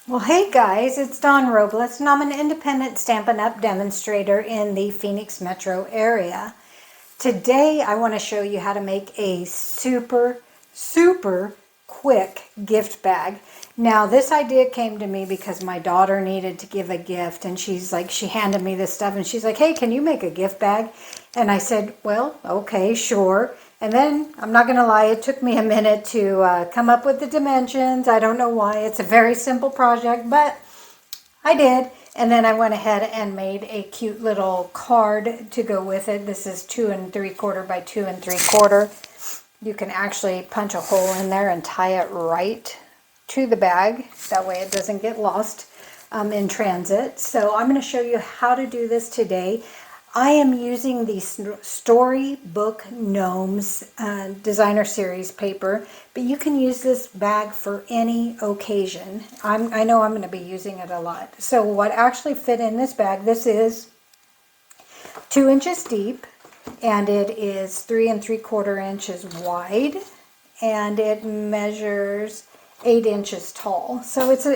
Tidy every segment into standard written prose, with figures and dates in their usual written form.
Well, hey guys, it's Dawn Robles, and I'm an independent Stampin' Up! Demonstrator in the Phoenix metro area. Today, I want to show you how to make a super quick gift bag. Now, this idea came to me because my daughter needed to give a gift, and she handed me this stuff, and she's like, hey, can you make a gift bag? And I said, well, okay, sure. And then, I'm not going to lie, it took me a minute to come up with the dimensions. I don't know why. It's a very simple project, but I did. And then I went ahead and made a cute little card to go with it. This is 2 3/4 by 2 3/4. You can actually punch a hole in there and tie it right to the bag. That way it doesn't get lost in transit. So I'm going to show you how to do this today. I am using the Storybook Gnomes designer series paper, but you can use this bag for any occasion. I know I'm going to be using it a lot. So what actually fit in this bag, this is 2 inches deep, and it is 3 3/4 inches wide, and it measures 8 inches tall. So it's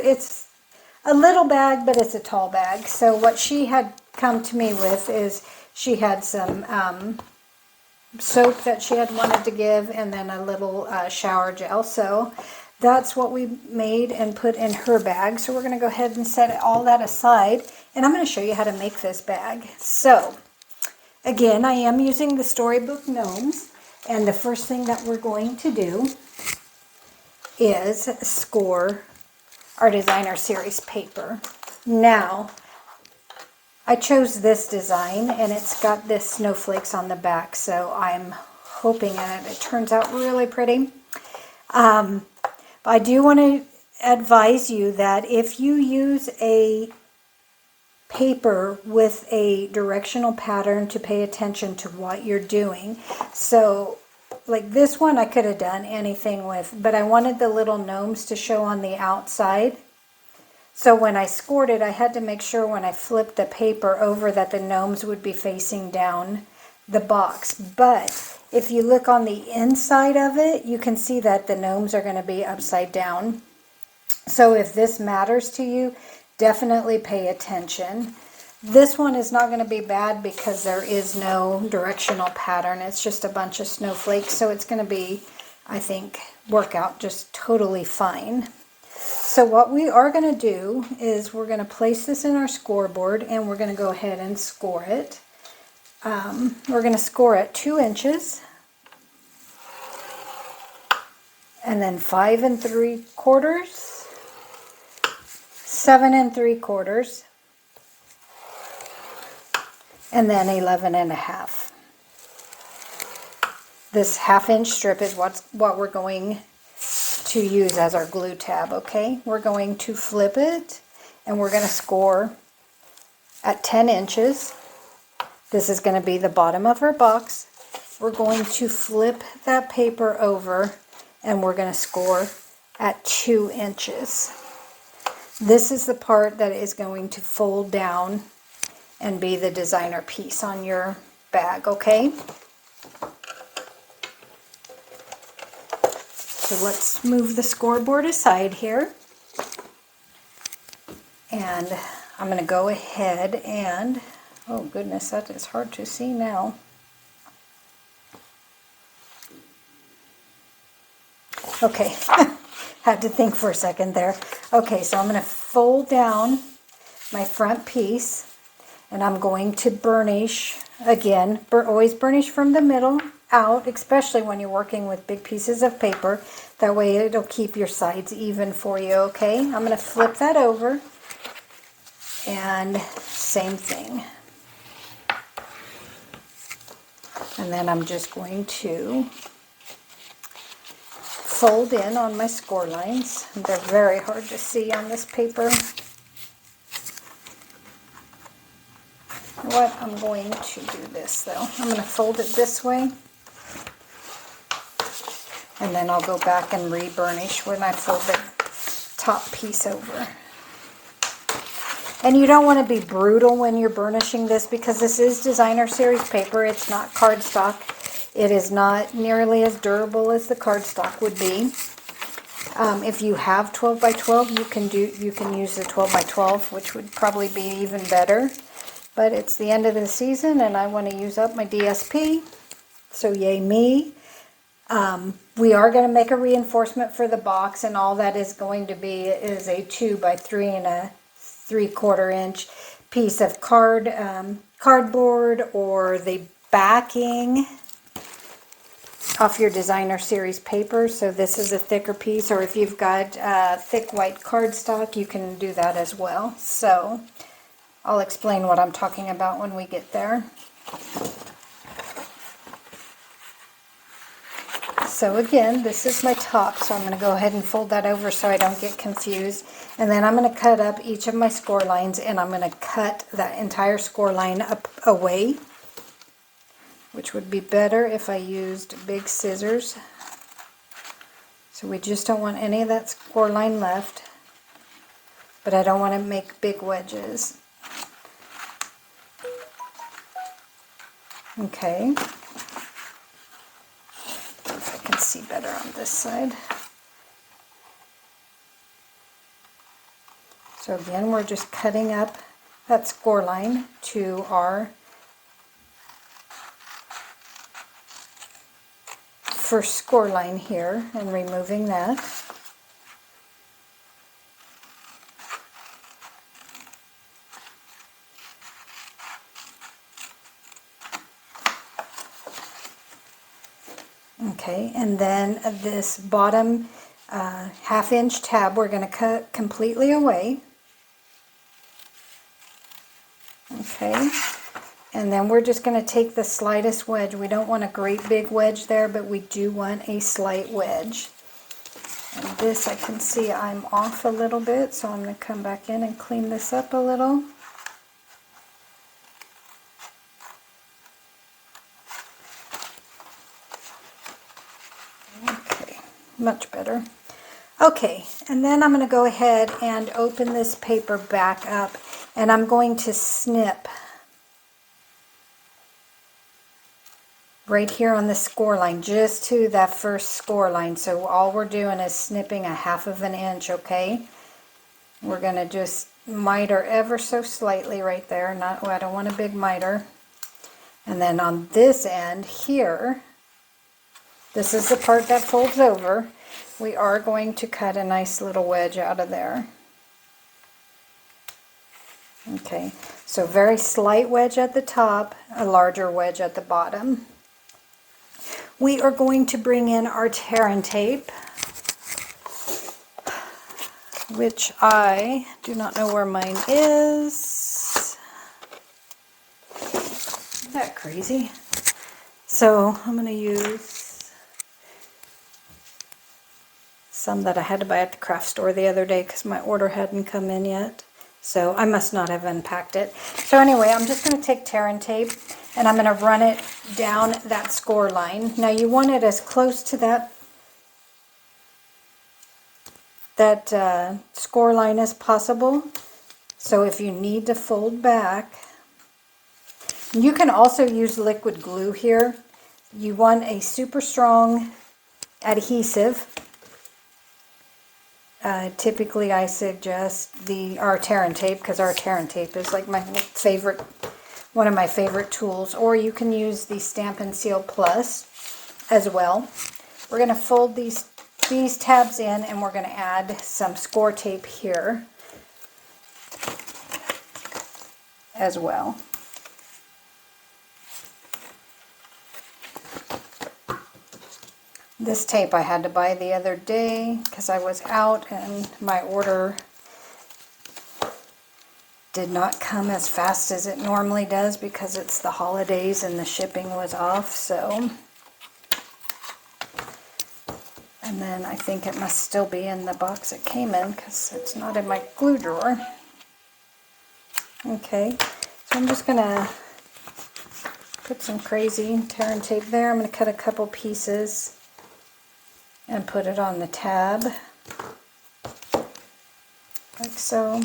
a little bag, but it's a tall bag. So what she had come to me with is she had some soap that she had wanted to give, and then a little shower gel. So that's what we made and put in her bag. So we're going to go ahead and set all that aside, and I'm going to show you how to make this bag. So again, I am using the Storybook Gnomes, and the first thing that we're going to do is score our designer series paper. Now, I chose this design, and it's got this snowflakes on the back, so I'm hoping that it turns out really pretty. I do want to advise you that if you use a paper with a directional pattern, to pay attention to what you're doing. So like this one I could have done anything with, but I wanted the little gnomes to show on the outside. So when I scored it, I had to make sure when I flipped the paper over that the gnomes would be facing down the box. But if you look on the inside of it, you can see that the gnomes are going to be upside down. So if this matters to you, definitely pay attention. This one is not going to be bad because there is no directional pattern. It's just a bunch of snowflakes. So it's going to be, I think, work out just totally fine. So what we are going to do is we're going to place this in our scoreboard, and we're going to go ahead and score it. We're going to score at 2 inches, and then 5 3/4, 7 3/4, and then 11 1/2. This 1/2 inch strip is what we're going to use as our glue tab. Okay, we're going to flip it, and we're going to score at 10 inches. This is going to be the bottom of our box. We're going to flip that paper over, and we're going to score at 2 inches. This is the part that is going to fold down and be the designer piece on your bag, okay? So let's move the scoreboard aside here. And I'm going to go ahead and, oh goodness, that is hard to see now. Okay, had to think for a second there. Okay, so I'm going to fold down my front piece, and I'm going to burnish, again, always burnish from the middle out, especially when you're working with big pieces of paper. That way it'll keep your sides even for you, okay? I'm going to flip that over, and same thing. And then I'm just going to fold in on my score lines. They're very hard to see on this paper. What I'm going to do this though, I'm going to fold it this way, and then I'll go back and re-burnish when I fold the top piece over. And you don't want to be brutal when you're burnishing this, because this is designer series paper. It's not cardstock. It is not nearly as durable as the cardstock would be. If you have 12 by 12, you can use the 12 by 12, which would probably be even better. But it's the end of the season and I want to use up my DSP, so yay me. We are going to make a reinforcement for the box, and all that is going to be is a 2 by 3 and a 3/4 inch piece of cardboard, or the backing off your designer series paper. So this is a thicker piece, or if you've got thick white cardstock, you can do that as well. So I'll explain what I'm talking about when we get there. So again, this is my top, so I'm going to go ahead and fold that over so I don't get confused. And then I'm going to cut up each of my score lines, and I'm going to cut that entire score line up away, which would be better if I used big scissors. So we just don't want any of that score line left, but I don't want to make big wedges. Okay. If I can see better on this side. So again, we're just cutting up that score line to our first score line here and removing that. Okay, and then this bottom half-inch tab we're going to cut completely away. Okay, and then we're just going to take the slightest wedge. We don't want a great big wedge there, but we do want a slight wedge. And this, I can see I'm off a little bit, so I'm going to come back in and clean this up a little. Okay, much better. Okay, and then I'm going to go ahead and open this paper back up, and I'm going to snip right here on the score line, just to that first score line. So all we're doing is snipping 1/2 inch, okay? We're going to just miter ever so slightly right there. Not, I don't want a big miter. And then on this end here, this is the part that folds over. We are going to cut a nice little wedge out of there. Okay, so very slight wedge at the top, a larger wedge at the bottom. We are going to bring in our tear and tape, which I do not know where mine is. Isn't that crazy? So I'm going to use some that I had to buy at the craft store the other day because my order hadn't come in yet. So I must not have unpacked it. So anyway, I'm just going to take tear and tape and I'm going to run it down that score line. Now you want it as close to that score line as possible. So if you need to fold back, you can also use liquid glue here. You want a super strong adhesive. Typically I suggest our tear and tape, because our tear and tape is like my favorite, one of my favorite tools. Or you can use the Stampin' Seal Plus as well. We're going to fold these tabs in, and we're going to add some score tape here as well. This tape I had to buy the other day because I was out and my order did not come as fast as it normally does because it's the holidays and the shipping was off. So, and then I think it must still be in the box it came in because it's not in my glue drawer. Okay, so I'm just going to put some crazy tear and tape there. I'm going to cut a couple pieces and put it on the tab, like so.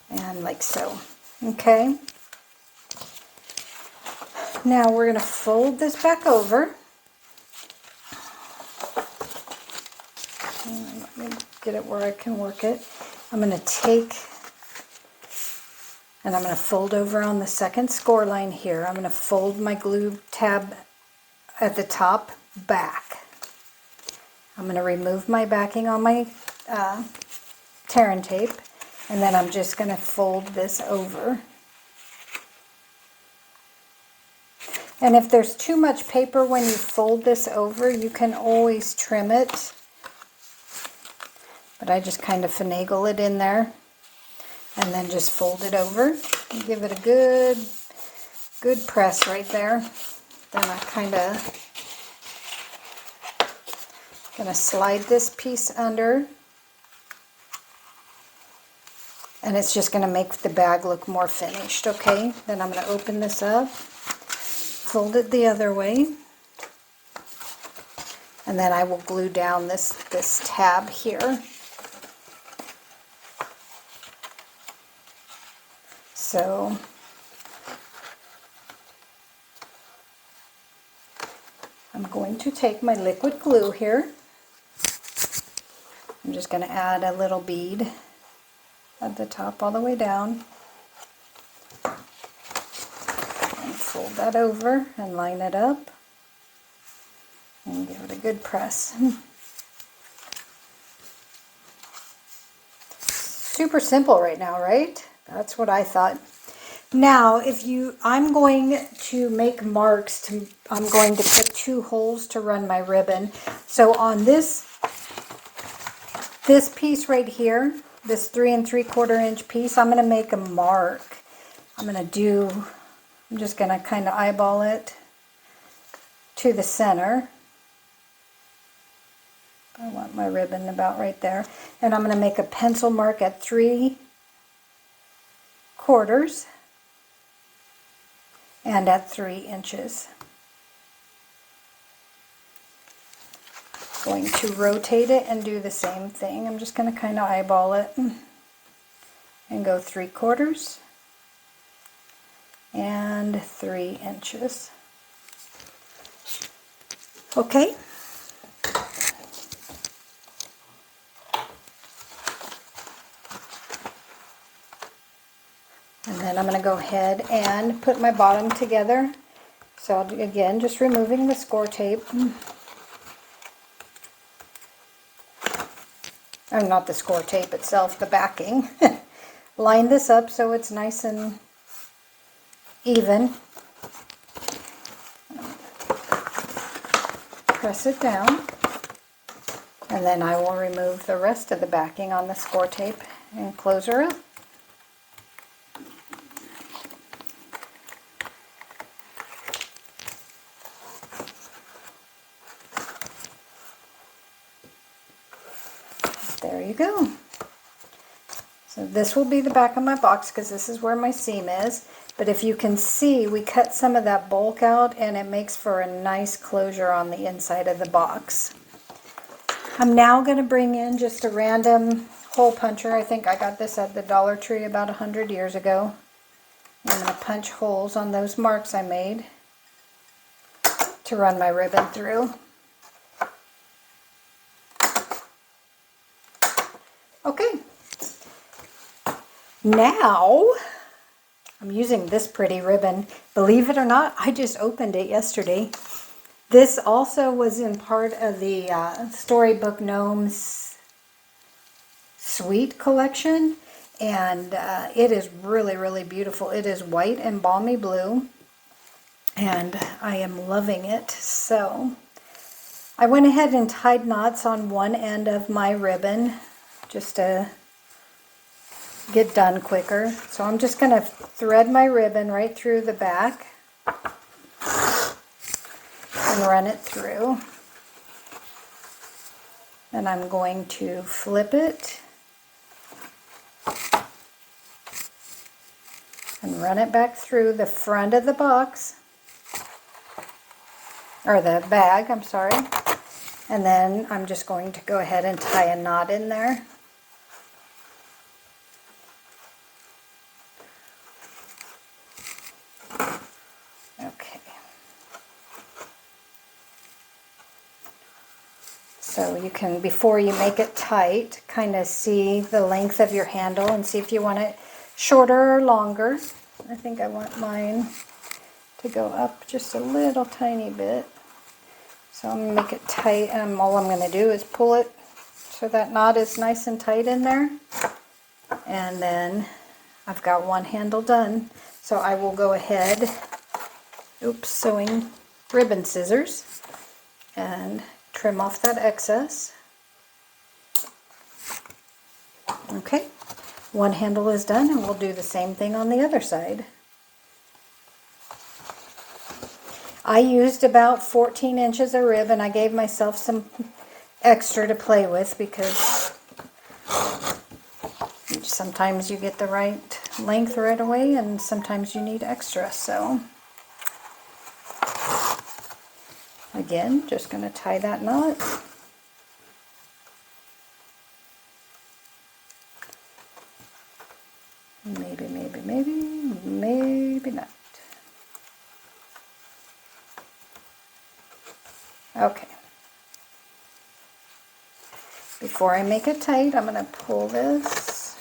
And like so. Okay. Now we're going to fold this back over. Let me get it where I can work it. I'm going to take, and I'm going to fold over on the second score line here. I'm going to fold my glue tab at the top back. I'm going to remove my backing on my tear and tape, and then I'm just going to fold this over. And if there's too much paper when you fold this over, you can always trim it. But I just kind of finagle it in there and then just fold it over and give it a good press right there. Then I kind of gonna slide this piece under, and it's just gonna make the bag look more finished, okay? Then I'm gonna open this up, fold it the other way, and then I will glue down this tab here. So I'm going to take my liquid glue here. I'm just going to add a little bead at the top all the way down. And fold that over and line it up. And give it a good press. Super simple right now, right? That's what I thought. Now, I'm going to make marks. I'm going to put 2 holes to run my ribbon. So on this piece right here, this 3 3/4 inch piece, I'm going to make a mark. I'm just going to kind of eyeball it to the center. I want my ribbon about right there. And I'm going to make a pencil mark at 3/4 and at 3 inches. Going to rotate it and do the same thing. I'm just going to kind of eyeball it and go 3/4 and 3 inches. Okay. And then I'm going to go ahead and put my bottom together. So again, just removing the score tape. Oh, not the score tape itself, the backing. Line this up so it's nice and even. Press it down. And then I will remove the rest of the backing on the score tape and close her up. There you go. So this will be the back of my box because this is where my seam is. But if you can see, we cut some of that bulk out and it makes for a nice closure on the inside of the box. I'm now going to bring in just a random hole puncher. I think I got this at the Dollar Tree about 100 years ago. I'm going to punch holes on those marks I made to run my ribbon through. Okay, now I'm using this pretty ribbon. Believe it or not, I just opened it yesterday. This also was in part of the Storybook Gnomes Suite collection, and it is really, really beautiful. It is white and balmy blue, and I am loving it. So I went ahead and tied knots on one end of my ribbon just to get done quicker. So I'm just going to thread my ribbon right through the back and run it through. And I'm going to flip it and run it back through the front of the box, or the bag, I'm sorry. And then I'm just going to go ahead and tie a knot in there. Okay. So you can, before you make it tight, kind of see the length of your handle and see if you want it shorter or longer. I think I want mine to go up just a little tiny bit. So I'm going to make it tight, and all I'm going to do is pull it so that knot is nice and tight in there. And then I've got one handle done. So I will go ahead, sewing ribbon scissors, and trim off that excess. Okay, one handle is done, and we'll do the same thing on the other side. I used about 14 inches of ribbon. I gave myself some extra to play with because sometimes you get the right length right away and sometimes you need extra. So again, just going to tie that knot. Maybe not. Okay. Before I make it tight, I'm going to pull this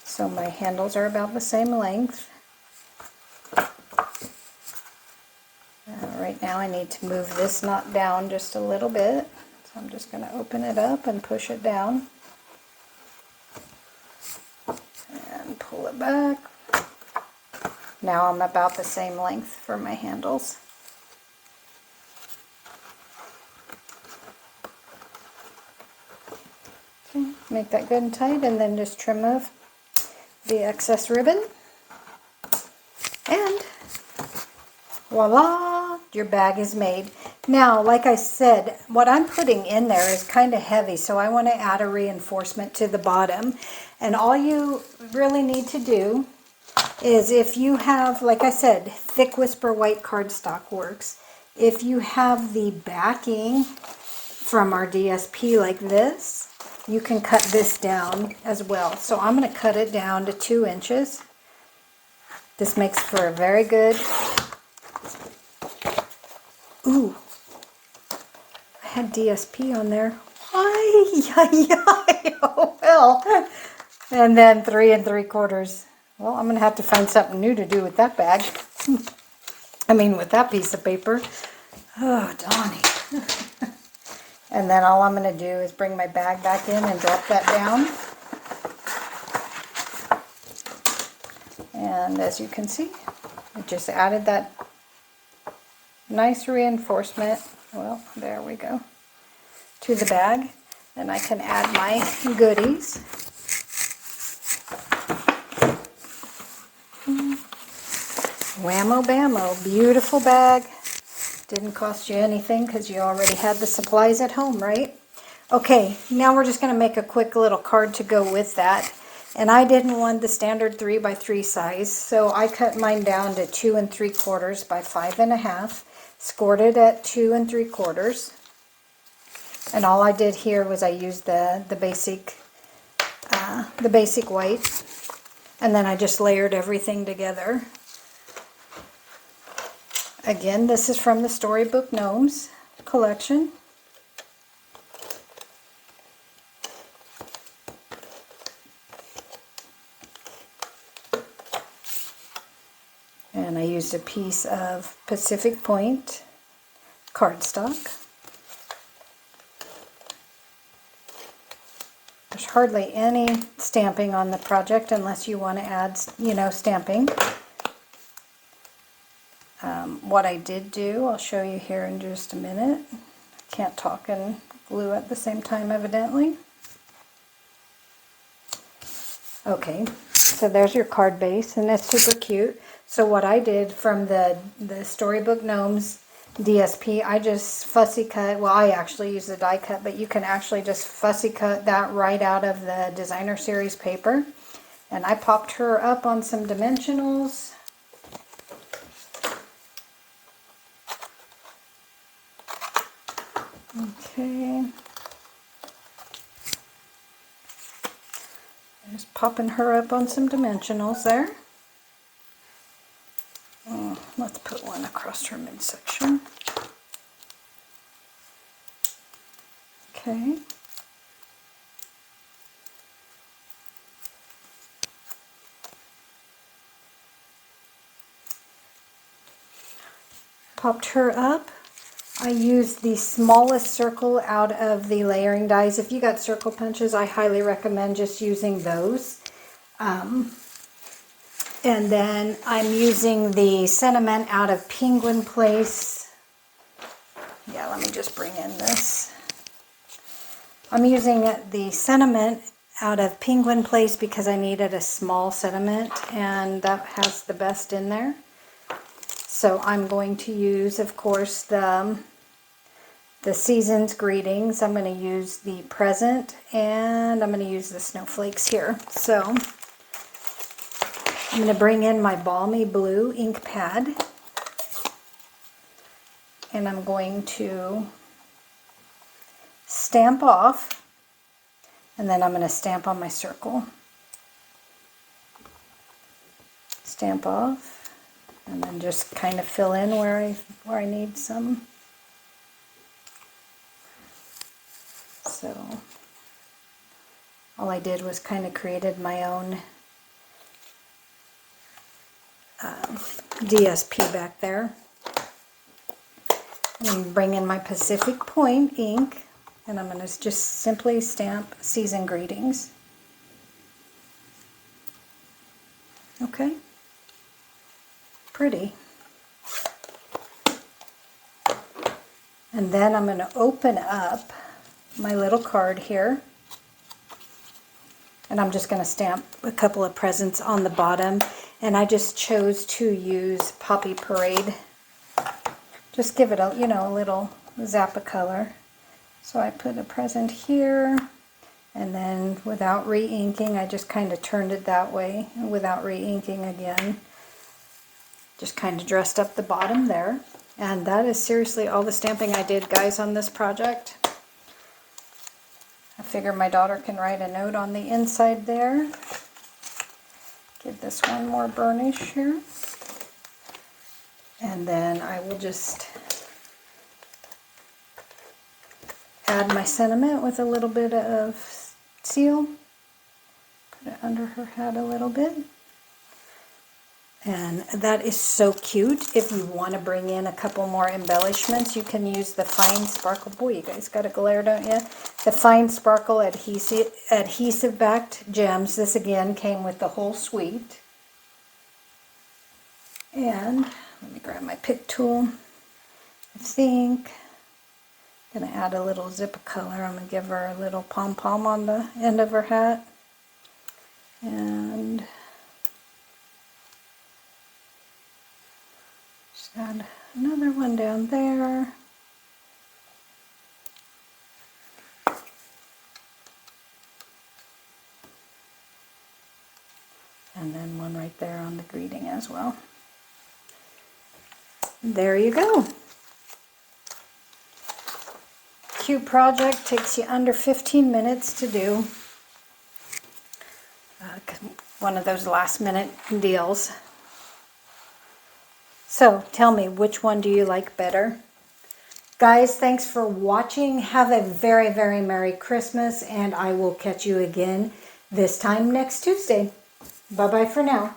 so my handles are about the same length. Right now I need to move this knot down just a little bit. So I'm just going to open it up and push it down. And pull it back. Now I'm about the same length for my handles. Okay, make that good and tight, and then just trim off the excess ribbon. And voila, your bag is made. Now, like I said, what I'm putting in there is kind of heavy, so I want to add a reinforcement to the bottom. And all you really need to do is, if you have, like I said, thick whisper white cardstock works. If you have the backing from our DSP like this, you can cut this down as well. So I'm going to cut it down to 2 inches. This makes for a very good... Ooh, I had DSP on there. Oh well. And then 3 3/4. Well, I'm going to have to find something new to do with that bag. With that piece of paper. Oh, Donnie. And then all I'm going to do is bring my bag back in and drop that down. And as you can see, it just added that nice reinforcement. Well, there we go. To the bag. Then I can add my goodies. Whammo bammo, beautiful bag. Didn't cost you anything because you already had the supplies at home, right? Okay, now we're just going to make a quick little card to go with that. And I didn't want the standard 3 by 3 size, so I cut mine down to 2 3/4 by 5 1/2. Scored it at 2 3/4. And all I did here was I used the basic white, and then I just layered everything together. Again, this is from the Storybook Gnomes collection. And I used a piece of Pacific Point cardstock. There's hardly any stamping on the project unless you want to add, stamping. What I did do, I'll show you here in just a minute. Can't talk and glue at the same time, evidently. Okay, so there's your card base, and it's super cute. So what I did from the Storybook Gnomes DSP, I just fussy cut, well, I actually use the die cut, but you can actually just fussy cut that right out of the Designer Series paper. And I popped her up on some dimensionals. Okay. Just popping her up on some dimensionals there. Let's put one across her midsection. Okay. Popped her up. I used the smallest circle out of the layering dies. If you got circle punches, I highly recommend just using those. And then I'm using the sentiment out of Penguin Place. Yeah, let me just bring in this. I'm using the sentiment out of Penguin Place because I needed a small sentiment, and that has the best in there. So I'm going to use, of course, the Season's Greetings. I'm going to use the Present, and I'm going to use the Snowflakes here. So I'm going to bring in my Balmy Blue ink pad, and I'm going to stamp off, and then I'm going to stamp on my circle. Stamp off. And then just kind of fill in where I need some. So all I did was kind of created my own DSP back there. And bring in my Pacific Point ink, and I'm going to just simply stamp Season Greetings. Okay. Pretty. And then I'm going to open up my little card here, and I'm just going to stamp a couple of presents on the bottom, and I just chose to use Poppy Parade. Just give it a, a little zap of color. So I put a present here, and then without re-inking, I just kind of turned it that way, and without re-inking again. Just kind of dressed up the bottom there. And that is seriously all the stamping I did, guys, on this project. I figure my daughter can write a note on the inside there. Give this one more burnish here. And then I will just add my sentiment with a little bit of seal. Put it under her hat a little bit. And that is so cute. If you want to bring in a couple more embellishments, you can use the Fine Sparkle. Boy, you guys got a glare, don't you? The Fine Sparkle adhesive backed gems. This again came with the whole suite. And let me grab my pick tool. I think I'm going to add a little zip of color. I'm going to give her a little pom-pom on the end of her hat. And add another one down there. And then one right there on the greeting as well. There you go. Cute project, takes you under 15 minutes to do. One of those last minute deals. So tell me, which one do you like better? Guys, thanks for watching. Have a very, very Merry Christmas, and I will catch you again this time next Tuesday. Bye-bye for now.